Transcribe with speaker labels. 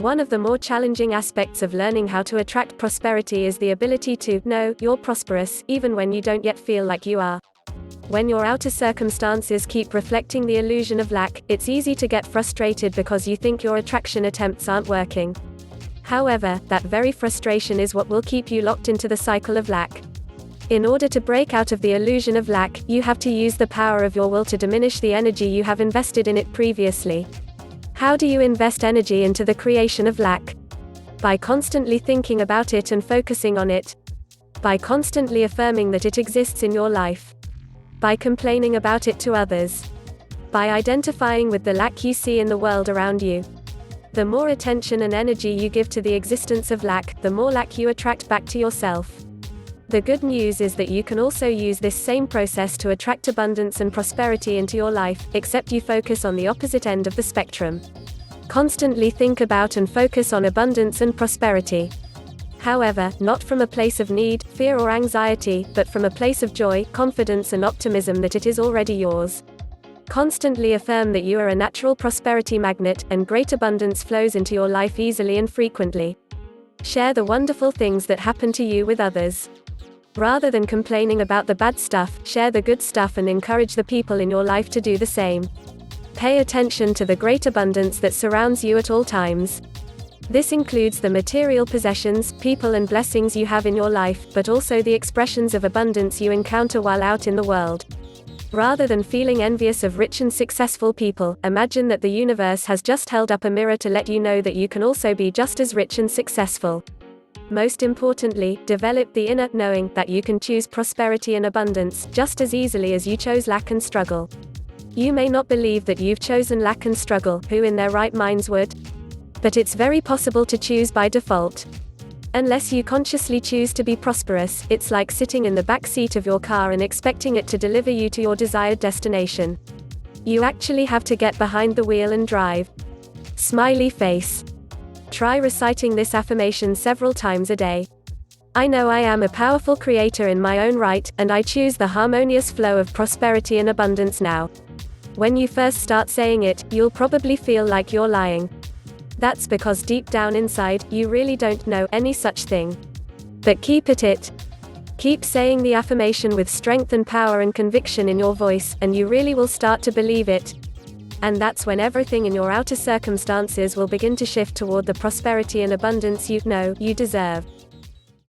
Speaker 1: One of the more challenging aspects of learning how to attract prosperity is the ability to know you're prosperous, even when you don't yet feel like you are. When your outer circumstances keep reflecting the illusion of lack, it's easy to get frustrated because you think your attraction attempts aren't working. However, that very frustration is what will keep you locked into the cycle of lack. In order to break out of the illusion of lack, you have to use the power of your will to diminish the energy you have invested in it previously. How do you invest energy into the creation of lack? By constantly thinking about it and focusing on it. By constantly affirming that it exists in your life. By complaining about it to others. By identifying with the lack you see in the world around you. The more attention and energy you give to the existence of lack, the more lack you attract back to yourself. The good news is that you can also use this same process to attract abundance and prosperity into your life, except you focus on the opposite end of the spectrum. Constantly think about and focus on abundance and prosperity. However, not from a place of need, fear or anxiety, but from a place of joy, confidence and optimism that it is already yours. Constantly affirm that you are a natural prosperity magnet, and great abundance flows into your life easily and frequently. Share the wonderful things that happen to you with others. Rather than complaining about the bad stuff, share the good stuff and encourage the people in your life to do the same. Pay attention to the great abundance that surrounds you at all times. This includes the material possessions, people and blessings you have in your life, but also the expressions of abundance you encounter while out in the world. Rather than feeling envious of rich and successful people, imagine that the universe has just held up a mirror to let you know that you can also be just as rich and successful. Most importantly, develop the inner knowing that you can choose prosperity and abundance just as easily as you chose lack and struggle. You may not believe that you've chosen lack and struggle, who in their right minds would? But it's very possible to choose by default. Unless you consciously choose to be prosperous, it's like sitting in the back seat of your car and expecting it to deliver you to your desired destination. You actually have to get behind the wheel and drive. Smiley face. Try reciting this affirmation several times a day. I know I am a powerful creator in my own right, and I choose the harmonious flow of prosperity and abundance now. When you first start saying it, you'll probably feel like you're lying. That's because deep down inside, you really don't know any such thing. But keep at it. Keep saying the affirmation with strength and power and conviction in your voice, and you really will start to believe it. And that's when everything in your outer circumstances will begin to shift toward the prosperity and abundance you know you deserve.